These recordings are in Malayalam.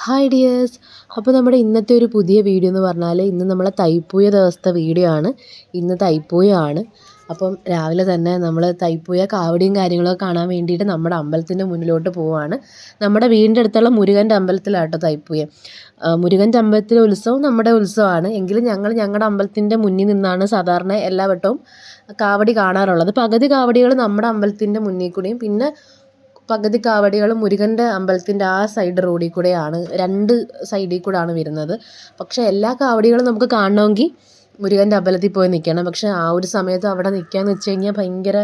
Hi dears. അപ്പോൾ നമ്മുടെ ഇന്നത്തെ ഒരു പുതിയ വീഡിയോ എന്ന് പറഞ്ഞാൽ ഇന്ന് നമ്മളെ തൈപ്പൂയ ദിവസത്തെ വീഡിയോ ആണ്. ഇന്ന് തൈപ്പൂയമാണ്. അപ്പം രാവിലെ തന്നെ നമ്മൾ തൈപ്പൂയ കാവടിയും കാര്യങ്ങളൊക്കെ കാണാൻ വേണ്ടിയിട്ട് നമ്മുടെ അമ്പലത്തിൻ്റെ മുന്നിലോട്ട് പോവുകയാണ്. നമ്മുടെ വീടിൻ്റെ അടുത്തുള്ള മുരുകൻ്റെ അമ്പലത്തിലാട്ടോ തൈപ്പൂയം. മുരുകൻ്റെ അമ്പലത്തിലെ ഉത്സവം നമ്മുടെ ഉത്സവമാണ്. എങ്കിലും ഞങ്ങളുടെ അമ്പലത്തിൻ്റെ മുന്നിൽ നിന്നാണ് സാധാരണ എല്ലാ വട്ടവും കാവടി കാണാറുള്ളത്. പകുതി കാവടികൾ നമ്മുടെ അമ്പലത്തിൻ്റെ മുന്നിൽ കൂടിയും പിന്നെ പകുതി കാവടികൾ മുരുകൻ്റെ അമ്പലത്തിൻ്റെ ആ സൈഡ് റോഡിൽ കൂടെയാണ്, രണ്ട് സൈഡിൽ കൂടെയാണ് വരുന്നത്. പക്ഷേ എല്ലാ കാവടികളും നമുക്ക് കാണണമെങ്കിൽ മുരുകൻ്റെ അമ്പലത്തിൽ പോയി നിൽക്കണം. പക്ഷേ ആ ഒരു സമയത്ത് അവിടെ നിൽക്കാന്ന് വെച്ച് കഴിഞ്ഞാൽ ഭയങ്കര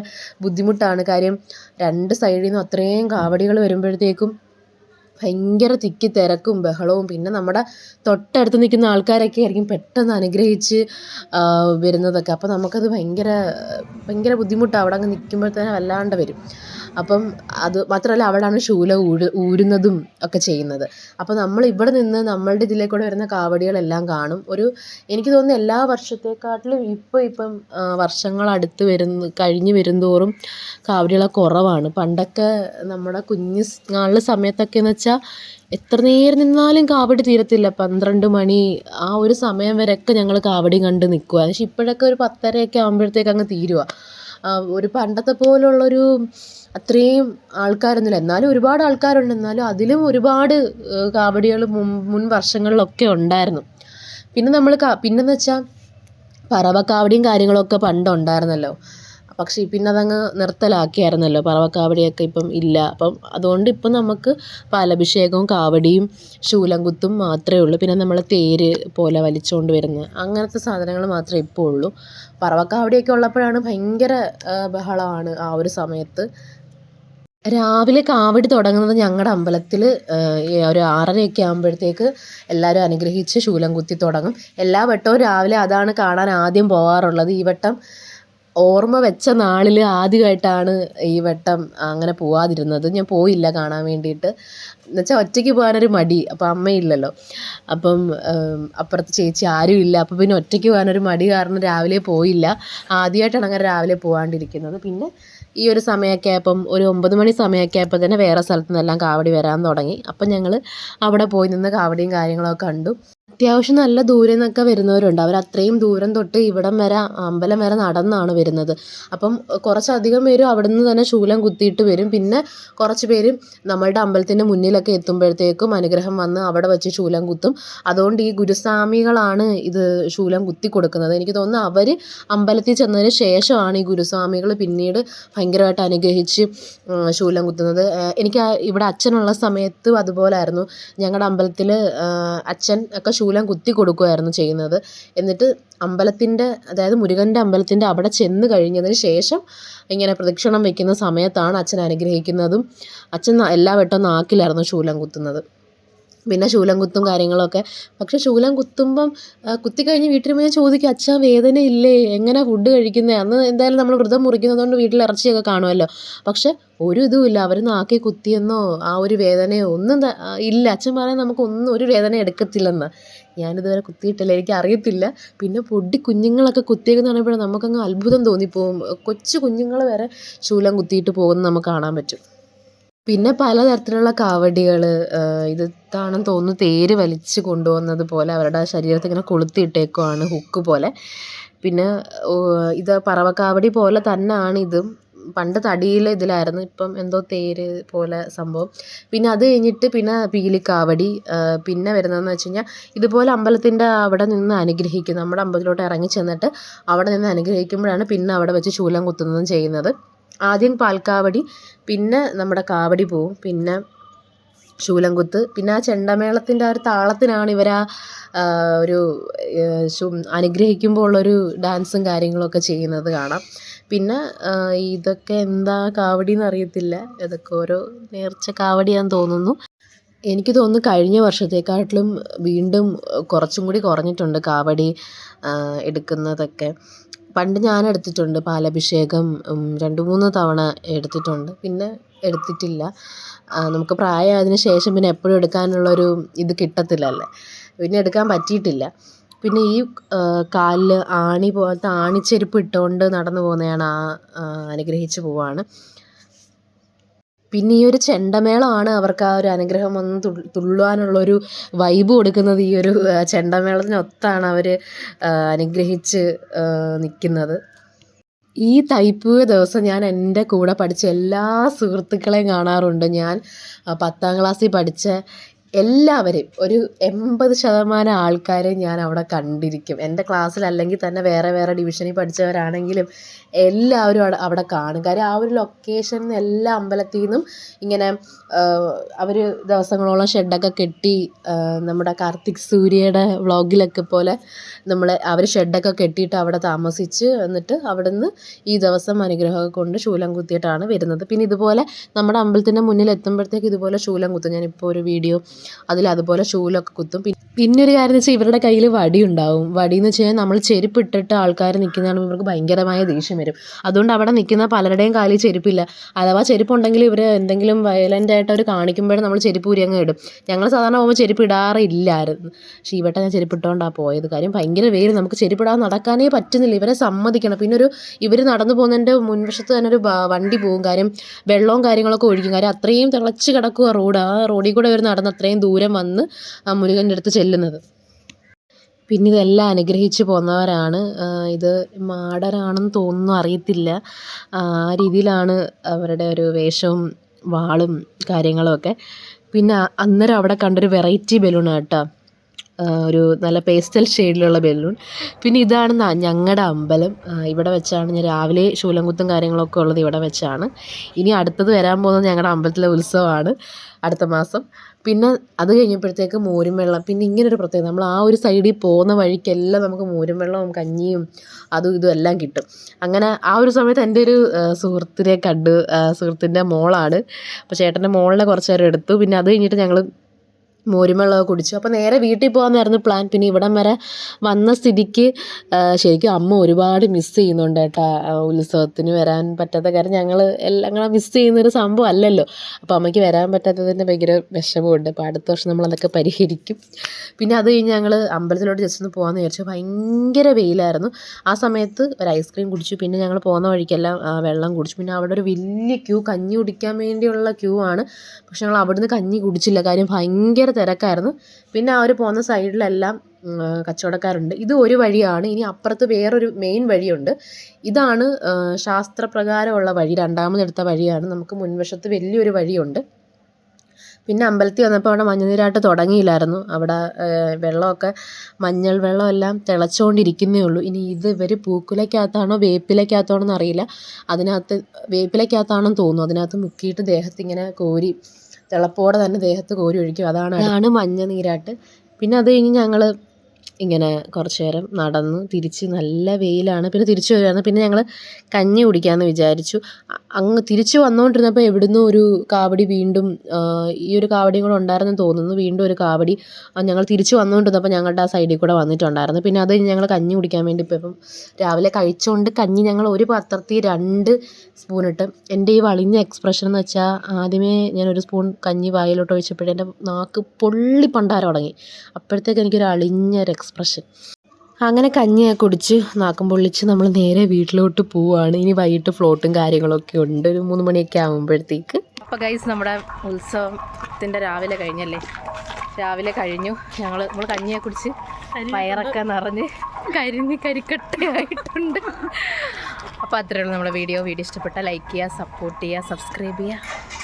ബുദ്ധിമുട്ടാണ്. കാര്യം രണ്ട് സൈഡിൽ നിന്നും അത്രയും കാവടികൾ വരുമ്പോഴത്തേക്കും ഭയങ്കര തിക്കി തിരക്കും ബഹളവും. പിന്നെ നമ്മുടെ തൊട്ടടുത്ത് നിൽക്കുന്ന ആൾക്കാരൊക്കെ ആയിരിക്കും പെട്ടെന്ന് അനുഗ്രഹിച്ച് വരുന്നതൊക്കെ. അപ്പോൾ നമുക്കത് ഭയങ്കര ഭയങ്കര ബുദ്ധിമുട്ടാണ്. അവിടെ അങ്ങ് നിൽക്കുമ്പോഴത്തേനും വല്ലാണ്ട് വരും. അപ്പം അത് മാത്രമല്ല അവിടെയാണ് ശൂലം ഊരുന്നതും ഒക്കെ ചെയ്യുന്നത്. അപ്പോൾ നമ്മൾ ഇവിടെ നിന്ന് നമ്മളുടെ ഇതിലേക്കൂടെ വരുന്ന കാവടികളെല്ലാം കാണും. എനിക്ക് തോന്നുന്നു എല്ലാ വർഷത്തെക്കാട്ടിലും ഇപ്പം വർഷങ്ങൾ അടുത്ത് കഴിഞ്ഞ് വരുന്തോറും കാവടികളൊക്കെ കുറവാണ്. പണ്ടൊക്കെ നമ്മുടെ കുഞ്ഞു നാളിലെ സമയത്തൊക്കെ എന്ന് വെച്ചാൽ എത്ര നേരം നിന്നാലും കാവടി തീരത്തില്ല. 12 മണി ആ ഒരു സമയം വരെയൊക്കെ ഞങ്ങൾ കാവടി കണ്ട് നിൽക്കുക. പക്ഷേ ഇപ്പോഴൊക്കെ ഒരു 10:30 ആകുമ്പോഴത്തേക്ക് അങ്ങ് തീരുക. ഒരു പണ്ടത്തെ പോലുള്ളൊരു അത്രയും ആൾക്കാരൊന്നുമില്ല. എന്നാലും ഒരുപാട് ആൾക്കാരുണ്ട്. എന്നാലും അതിലും ഒരുപാട് കാവടികൾ മുൻ വർഷങ്ങളിലൊക്കെ ഉണ്ടായിരുന്നു. പിന്നെ പിന്നെന്ന് വെച്ചാൽ പറവക്കാവടിയും കാര്യങ്ങളൊക്കെ പണ്ടുണ്ടായിരുന്നല്ലോ. പക്ഷേ പിന്നെ അതങ്ങ് നിർത്തലാക്കിയായിരുന്നല്ലോ. പറവക്കാവടിയൊക്കെ ഇപ്പം ഇല്ല. അപ്പം അതുകൊണ്ട് ഇപ്പം നമുക്ക് പാലഭിഷേകവും കാവടിയും ശൂലം കുത്തും മാത്രമേ ഉള്ളൂ. പിന്നെ നമ്മൾ തേര് പോലെ വലിച്ചുകൊണ്ട് വരുന്ന അങ്ങനത്തെ സാധനങ്ങൾ മാത്രമേ ഇപ്പോൾ ഉള്ളൂ. പറവക്കാവടിയൊക്കെ ഉള്ളപ്പോഴാണ് ഭയങ്കര ബഹളമാണ് ആ ഒരു സമയത്ത്. രാവിലെ കാവടി തുടങ്ങുന്നത് ഞങ്ങളുടെ അമ്പലത്തിൽ ഒരു 6:30 ആകുമ്പോഴത്തേക്ക് എല്ലാവരും അനുഗ്രഹിച്ച് ശൂലം കുത്തി തുടങ്ങും. എല്ലാ വട്ടവും രാവിലെ അതാണ് കാണാൻ ആദ്യം പോകാറുള്ളത്. ഈ വട്ടം ഓർമ്മ വെച്ച നാളിൽ ആദ്യമായിട്ടാണ് ഈ വട്ടം അങ്ങനെ പോവാതിരുന്നത്. ഞാൻ പോയില്ല കാണാൻ വേണ്ടിയിട്ട്. എന്നുവെച്ചാൽ ഒറ്റയ്ക്ക് പോകാനൊരു മടി. അപ്പോൾ അമ്മയില്ലല്ലോ. അപ്പം അപ്പുറത്ത് ചേച്ചി ആരും ഇല്ല. അപ്പോൾ പിന്നെ ഒറ്റയ്ക്ക് പോകാനൊരു മടി കാരണം രാവിലെ പോയില്ല. ആദ്യമായിട്ടാണ് അങ്ങനെ രാവിലെ പോകാണ്ടിരിക്കുന്നത്. പിന്നെ ഈ ഒരു സമയമൊക്കെ ആയപ്പം ഒരു 9 മണി സമയമൊക്കെ ആയപ്പോൾ തന്നെ വേറെ സ്ഥലത്തു നിന്നെല്ലാം കാവടി വരാൻ തുടങ്ങി. അപ്പം ഞങ്ങൾ അവിടെ പോയി നിന്ന് കാവടിയും കാര്യങ്ങളൊക്കെ കണ്ടു. അത്യാവശ്യം നല്ല ദൂരെ നിന്നൊക്കെ വരുന്നവരുണ്ട്. അവരത്രയും ദൂരം തൊട്ട് ഇവിടം വരെ അമ്പലം വരെ നടന്നാണ് വരുന്നത്. അപ്പം കുറച്ചധികം പേരും അവിടെ നിന്ന് തന്നെ ശൂലം കുത്തിയിട്ട് വരും. പിന്നെ കുറച്ച് പേരും നമ്മളുടെ അമ്പലത്തിൻ്റെ മുന്നിലൊക്കെ എത്തുമ്പോഴത്തേക്കും അനുഗ്രഹം വന്ന് അവിടെ വെച്ച് ശൂലം കുത്തും. അതുകൊണ്ട് ഈ ഗുരുസ്വാമികളാണ് ഇത് ശൂലം കുത്തി കൊടുക്കുന്നത്. എനിക്ക് തോന്നുന്നു അവർ അമ്പലത്തിൽ ചെന്നതിന് ശേഷമാണ് ഈ ഗുരുസ്വാമികൾ പിന്നീട് ഭയങ്കരമായിട്ട് അനുഗ്രഹിച്ച് ശൂലം കുത്തുന്നത്. എനിക്ക് ഇവിടെ അച്ഛനുള്ള സമയത്തും അതുപോലായിരുന്നു. ഞങ്ങളുടെ അമ്പലത്തിൽ അച്ഛൻ ഒക്കെ ശൂലം കുത്തി കൊടുക്കുകയായിരുന്നു ചെയ്യുന്നത്. എന്നിട്ട് അതായത് മുരുകൻ്റെ അമ്പലത്തിൻ്റെ അവിടെ ചെന്ന് കഴിഞ്ഞതിന് ശേഷം ഇങ്ങനെ പ്രദക്ഷിണം വയ്ക്കുന്ന സമയത്താണ് അച്ഛൻ അനുഗ്രഹിക്കുന്നതും. അച്ഛൻ എല്ലാ വട്ടവും നാക്കിലായിരുന്നു ശൂലം കുത്തുന്നത്. പിന്നെ ശൂലം കുത്തും കാര്യങ്ങളൊക്കെ. പക്ഷേ ശൂലം കുത്തുമ്പം കുത്തിക്കഴിഞ്ഞ് വീട്ടിൽ പോയി ചോദിക്കും, അച്ഛാ വേദന ഇല്ലേ, എങ്ങനെ ഫുഡ് കഴിക്കുന്നത്? അന്ന് എന്തായാലും നമ്മൾ വ്രതം മുറിക്കുന്നതുകൊണ്ട് വീട്ടിൽ ഇറച്ചിയൊക്കെ കാണുമല്ലോ. പക്ഷെ ഒരു ഇതുമില്ല. അവർ നാക്കി കുത്തിയെന്നോ ആ ഒരു വേദനയോ ഒന്നും ഇല്ല. അച്ഛൻ പറയാൻ നമുക്കൊന്നും ഒരു വേദന എടുക്കത്തില്ലെന്ന്. ഞാനിതുവരെ കുത്തിയിട്ടില്ല, എനിക്ക് അറിയത്തില്ല. പിന്നെ പൊടി കുഞ്ഞുങ്ങളൊക്കെ കുത്തിയേക്കെന്ന് പറയുമ്പോഴേ നമുക്കങ്ങ് അത്ഭുതം തോന്നിപ്പോവും. കൊച്ചു കുഞ്ഞുങ്ങൾ വരെ ശൂലം കുത്തിയിട്ട് പോകുന്നത് നമുക്ക് കാണാൻ പറ്റും. പിന്നെ പലതരത്തിലുള്ള കാവടികൾ, ഇത് കാണാൻ തോന്നുന്നു തേര് വലിച്ച് കൊണ്ടുപോകുന്നത് പോലെ അവരുടെ ശരീരത്തിൽ ഇങ്ങനെ കൊളുത്തിയിട്ടേക്കുവാണ് ഹുക്ക് പോലെ. പിന്നെ ഇത് പറവക്കാവടി പോലെ തന്നെയാണ് ഇതും. പണ്ട് തടിയിലെ ഇതിലായിരുന്നു, ഇപ്പം എന്തോ തേര് പോലെ സംഭവം. പിന്നെ അത് കഴിഞ്ഞിട്ട് പിന്നെ പീലിക്കാവടി. പിന്നെ വരുന്നതെന്ന് വെച്ച് കഴിഞ്ഞാൽ ഇതുപോലെ അമ്പലത്തിൻ്റെ അവിടെ നിന്ന് അനുഗ്രഹിക്കും. നമ്മുടെ അമ്പലത്തിലോട്ട് ഇറങ്ങി ചെന്നിട്ട് അവിടെ നിന്ന് അനുഗ്രഹിക്കുമ്പോഴാണ് പിന്നെ അവിടെ വെച്ച് ശൂലം കുത്തുന്നതും ചെയ്യുന്നത്. ആദ്യം പാൽക്കാവടി, പിന്നെ നമ്മുടെ കാവടി പോവും, പിന്നെ ശൂലം കുത്ത്. പിന്നെ ആ ചെണ്ടമേളത്തിൻ്റെ ആ ഒരു താളത്തിനാണ് ഇവർ ഒരു അനുഗ്രഹിക്കുമ്പോൾ ഉള്ളൊരു ഡാൻസും കാര്യങ്ങളൊക്കെ ചെയ്യുന്നത് കാണാം. പിന്നെ ഇതൊക്കെ എന്താ കാവടി എന്നറിയത്തില്ല. ഇതൊക്കെ ഓരോ നേർച്ച കാവടിയാന്ന് തോന്നുന്നു. എനിക്ക് തോന്നുന്നു കഴിഞ്ഞ വർഷത്തെക്കാട്ടിലും വീണ്ടും കുറച്ചും കൂടി കുറഞ്ഞിട്ടുണ്ട് കാവടി എടുക്കുന്നതൊക്കെ. പണ്ട് ഞാൻ എടുത്തിട്ടുണ്ട് പാലഭിഷേകം 2-3 തവണ എടുത്തിട്ടുണ്ട്. പിന്നെ എടുത്തിട്ടില്ല. നമുക്ക് പ്രായമായതിന് ശേഷം പിന്നെ എപ്പോഴും എടുക്കാനുള്ളൊരു ഇത് കിട്ടത്തില്ലല്ലേ. പിന്നെ എടുക്കാൻ പറ്റിയിട്ടില്ല. പിന്നെ ഈ കാലിൽ ആണി പോലത്തെ ആണിച്ചെരുപ്പ് ഇട്ടുകൊണ്ട് നടന്നു പോകുന്നതാണ് അനുഗ്രഹിച്ച് പോവാണ്. പിന്നെ ഈ ഒരു ചെണ്ടമേളമാണ് അവർക്ക് ആ ഒരു അനുഗ്രഹം വന്ന് തുള്ളുവാനുള്ളൊരു വൈബ് കൊടുക്കുന്നത്. ഈ ഒരു ചെണ്ടമേളത്തിനൊത്താണ് അവർ അനുഗ്രഹിച്ച് നിൽക്കുന്നത്. ഈ തൈപ്പൂയ ദിവസം ഞാൻ എൻ്റെ കൂടെ പഠിച്ച എല്ലാ സുഹൃത്തുക്കളെയും കാണാറുണ്ട്. ഞാൻ 10ാം ക്ലാസ്സിൽ പഠിച്ച എല്ലാവരെയും ഒരു 80% ആൾക്കാരെ ഞാൻ അവിടെ കണ്ടിരിക്കും. എൻ്റെ ക്ലാസ്സിലല്ലെങ്കിൽ തന്നെ വേറെ വേറെ ഡിവിഷനിൽ പഠിച്ചവരാണെങ്കിലും എല്ലാവരും അവിടെ കാണും. കാര്യം ആ ഒരു ലൊക്കേഷനിൽ എല്ലാ അമ്പലത്തിൽ നിന്നും ഇങ്ങനെ അവർ ദിവസങ്ങളോളം ഷെഡൊക്കെ കെട്ടി, നമ്മുടെ കാർത്തിക് സൂര്യയുടെ വ്ളോഗിലൊക്കെ പോലെ അവർ ഷെഡൊക്കെ കെട്ടിയിട്ട് അവിടെ താമസിച്ച് എന്നിട്ട് അവിടെ നിന്ന് ഈ ദിവസം അനുഗ്രഹമൊക്കെ കൊണ്ട് ശൂലം കുത്തിയിട്ടാണ് വരുന്നത്. പിന്നെ ഇതുപോലെ നമ്മുടെ അമ്പലത്തിൻ്റെ മുന്നിൽ എത്തുമ്പോഴത്തേക്ക് ഇതുപോലെ ശൂലം കുത്തും. ഞാനിപ്പോൾ ഒരു വീഡിയോ അതുപോലെ ശൂലമൊക്കെ കുത്തും. പിന്നെ ഒരു കാര്യം എന്ന് വെച്ചാൽ ഇവരുടെ കയ്യിൽ വടി ഉണ്ടാവും. വടിയെന്ന് വെച്ച് കഴിഞ്ഞാൽ നമ്മൾ ചെരുപ്പിട്ടിട്ട് ആൾക്കാർ നിൽക്കുന്നതാണ് ഇവർക്ക് ഭയങ്കരമായ ദേഷ്യം വരും. അതുകൊണ്ട് അവിടെ നിൽക്കുന്ന പലരുടെയും കാലിൽ ചെരുപ്പില്ല. അഥവാ ചെരുപ്പുണ്ടെങ്കിൽ ഇവർ എന്തെങ്കിലും വയലൻ്റ് ആയിട്ട് അവർ കാണിക്കുമ്പോഴും നമ്മൾ ചെരുപ്പ് ഊരി അങ്ങ് ഇടും. ഞങ്ങൾ സാധാരണ പോകുമ്പോൾ ചെരുപ്പ് ഇടാറില്ലായിരുന്നു. പക്ഷേ ഈ വട്ടം ഞാൻ ചെരുപ്പിട്ടുകൊണ്ടാണ് പോയത്. കാര്യം ഭയങ്കര വെയിൽ, നമുക്ക് ചെരുപ്പിടാതെ നടക്കാനേ പറ്റുന്നില്ല. ഇവരെ സമ്മതിക്കണം. പിന്നെ ഇവർ നടന്നു പോകുന്നതിൻ്റെ മുൻവശത്ത് തന്നെ ഒരു വണ്ടി പോകും. കാര്യം വെള്ളവും കാര്യങ്ങളൊക്കെ ഒഴിക്കും. കാര്യം അത്രയും തിളച്ച് കിടക്കുക റോഡ്. ആ റോഡിൽ കൂടെ ഇവർ നടന്ന് അത്രയും ദൂരം വന്ന് ആ മുരുകൻ്റെ അടുത്ത് ചെല്ലുന്നത്. പിന്നെ ഇതെല്ലാം അനുഗ്രഹിച്ച് പോന്നവരാണ്. ഇത് മാടരാണെന്ന് തോന്നുന്നു, അറിയത്തില്ല. ആ രീതിയിലാണ് അവരുടെ ഒരു വേഷവും വാളും കാര്യങ്ങളുമൊക്കെ. പിന്നെ അന്നേരം അവിടെ കണ്ടൊരു വെറൈറ്റി ബലൂണാണ് കേട്ടോ, ഒരു നല്ല പേസ്റ്റൽ ഷെയ്ഡിലുള്ള ബലൂൺ. പിന്നെ ഇതാണ് ഞങ്ങളുടെ അമ്പലം. ഇവിടെ വെച്ചാണ് ഞാൻ രാവിലെ ശൂലംകുത്തും കാര്യങ്ങളൊക്കെ ഉള്ളത് ഇവിടെ വെച്ചാണ്. ഇനി അടുത്തത് വരാൻ പോകുന്നത് ഞങ്ങളുടെ അമ്പലത്തിലെ ഉത്സവമാണ് അടുത്ത മാസം. പിന്നെ അത് കഴിഞ്ഞപ്പോഴത്തേക്ക് മോരും വെള്ളം. പിന്നെ ഇങ്ങനൊരു പ്രത്യേകത, നമ്മൾ ആ ഒരു സൈഡിൽ പോകുന്ന വഴിക്കെല്ലാം നമുക്ക് മോരും വെള്ളവും കഞ്ഞിയും അതും ഇതും എല്ലാം കിട്ടും. അങ്ങനെ ആ ഒരു സമയത്ത് എൻ്റെ ഒരു സുഹൃത്തിനെ കണ്ടു. സുഹൃത്തിൻ്റെ മോളാണ്. അപ്പോൾ ചേട്ടൻ്റെ മോളിനെ കുറച്ച് നേരം എടുത്തു. പിന്നെ അത് കഴിഞ്ഞിട്ട് ഞങ്ങൾ മോരും വെള്ളമൊക്കെ കുടിച്ചു. അപ്പോൾ നേരെ വീട്ടിൽ പോകാമെന്നായിരുന്നു പ്ലാൻ. പിന്നെ ഇവിടം വരെ വന്ന സ്ഥിതിക്ക് ശരിക്കും അമ്മ ഒരുപാട് മിസ് ചെയ്യുന്നുണ്ട് കേട്ടോ. ഉത്സവത്തിന് വരാൻ പറ്റാത്ത കാര്യം ഞങ്ങൾ എല്ലാം കൂടെ മിസ് ചെയ്യുന്നൊരു സംഭവം അല്ലല്ലോ. അപ്പോൾ അമ്മയ്ക്ക് വരാൻ പറ്റാത്തതിൻ്റെ ഭയങ്കര വിഷമമുണ്ട്. അപ്പോൾ അടുത്ത വർഷം നമ്മളതൊക്കെ പരിഹരിക്കും. പിന്നെ അത് കഴിഞ്ഞ് ഞങ്ങൾ അമ്പലത്തിലോട്ട് ജസ്റ്റ് ഒന്ന് പോകാമെന്ന് വിചാരിച്ചു. ഭയങ്കര വെയിലായിരുന്നു. ആ സമയത്ത് ഒരു ഐസ്ക്രീം കുടിച്ചു. പിന്നെ ഞങ്ങൾ പോകുന്ന വഴിക്കെല്ലാം വെള്ളം കുടിച്ചു. പിന്നെ അവിടെ ഒരു വലിയ ക്യൂ, കഞ്ഞി കുടിക്കാൻ വേണ്ടിയുള്ള ക്യൂ ആണ്. പക്ഷെ ഞങ്ങൾ അവിടുന്ന് കഞ്ഞി കുടിച്ചില്ല. കാര്യം ഭയങ്കര തിരക്കായിരുന്നു. പിന്നെ ആ ഒരു പോകുന്ന സൈഡിലെല്ലാം കച്ചവടക്കാരുണ്ട്. ഇത് ഒരു വഴിയാണ്. ഇനി അപ്പുറത്ത് വേറൊരു മെയിൻ വഴിയുണ്ട്. ഇതാണ് ശാസ്ത്രപ്രകാരമുള്ള വഴി, രണ്ടാമതെടുത്ത വഴിയാണ്. നമുക്ക് മുൻവശത്ത് വലിയൊരു വഴിയുണ്ട്. പിന്നെ അമ്പലത്തിൽ വന്നപ്പോൾ അവിടെ മഞ്ഞനീരാട്ട് തുടങ്ങിയില്ലായിരുന്നു. അവിടെ വെള്ളമൊക്കെ മഞ്ഞൾ വെള്ളമെല്ലാം തിളച്ചുകൊണ്ടിരിക്കുന്നേ ഉള്ളൂ. ഇനി ഇത് ഇവർ പൂക്കുലയ്ക്കകത്താണോ വേപ്പിലയ്ക്കകത്താണോ എന്നറിയില്ല. അതിനകത്ത് വേപ്പിലയ്ക്കകത്താണെന്ന് തോന്നുന്നു. അതിനകത്ത് മുക്കിയിട്ട് ദേഹത്തിങ്ങനെ കോരി തിളപ്പോടെ തന്നെ ദേഹത്ത് കോരി ഒഴിക്കും. അതാണ് മഞ്ഞനീരാട്ട്. പിന്നെ അത് കഴിഞ്ഞ് ഞങ്ങൾ ഇങ്ങനെ കുറച്ച് നേരം നടന്ന് തിരിച്ച്, നല്ല വെയിലാണ്. പിന്നെ തിരിച്ചു വരുമായിരുന്നു. പിന്നെ ഞങ്ങൾ കഞ്ഞി കുടിക്കാമെന്ന് വിചാരിച്ചു. അങ്ങ് തിരിച്ചു വന്നുകൊണ്ടിരുന്നപ്പോൾ എവിടുന്നോ ഒരു കാവടി വീണ്ടും, ഈ ഒരു കാവടിയും കൂടെ ഉണ്ടായിരുന്നെന്ന് തോന്നുന്നു, വീണ്ടും ഒരു കാവടി ഞങ്ങൾ തിരിച്ചു വന്നുകൊണ്ടിരുന്നപ്പോൾ ഞങ്ങളുടെ ആ സൈഡിൽ കൂടെ വന്നിട്ടുണ്ടായിരുന്നു. പിന്നെ അത് ഞങ്ങൾ കഞ്ഞി കുടിക്കാൻ വേണ്ടി ഇപ്പം രാവിലെ കഴിച്ചുകൊണ്ട് കഞ്ഞി ഞങ്ങൾ ഒരു പാത്രത്തിൽ 2 സ്പൂണിട്ട്. എൻ്റെ ഈ വളിഞ്ഞ എക്സ്പ്രഷൻ എന്ന് വെച്ചാൽ ആദ്യമേ ഞാനൊരു സ്പൂൺ കഞ്ഞി വായിലോട്ട് ഒഴിച്ചപ്പോഴേ എൻ്റെ നാക്ക് പണ്ടാരം തുടങ്ങി. അപ്പോഴത്തേക്ക് എനിക്കൊരു അളിഞ്ഞൊരു എക്സ്പ്രഷൻ. അങ്ങനെ കഞ്ഞിയൊക്കെ കുടിച്ച് നാക്കും പൊള്ളിച്ച് നമ്മൾ നേരെ വീട്ടിലോട്ട് പോവുകയാണ്. ഇനി വൈകിട്ട് ഫ്ലോട്ടും കാര്യങ്ങളൊക്കെ ഉണ്ട്, ഒരു 3 മണിയൊക്കെ ആകുമ്പോഴത്തേക്ക്. അപ്പോൾ ഗൈസ്, നമ്മുടെ ഉത്സവത്തിൻ്റെ രാവിലെ കഴിഞ്ഞല്ലേ, രാവിലെ കഴിഞ്ഞു. നമ്മൾ കഞ്ഞിയൊക്കെ കുടിച്ച് വയറൊക്കെ നിറഞ്ഞ് കരിക്കട്ടയായിട്ടുണ്ട്. അപ്പോൾ അത്രയേ ഉള്ളൂ നമ്മുടെ വീഡിയോ. ഇഷ്ടപ്പെട്ടാൽ ലൈക്ക് ചെയ്യുക, സപ്പോർട്ട് ചെയ്യുക, സബ്സ്ക്രൈബ് ചെയ്യുക.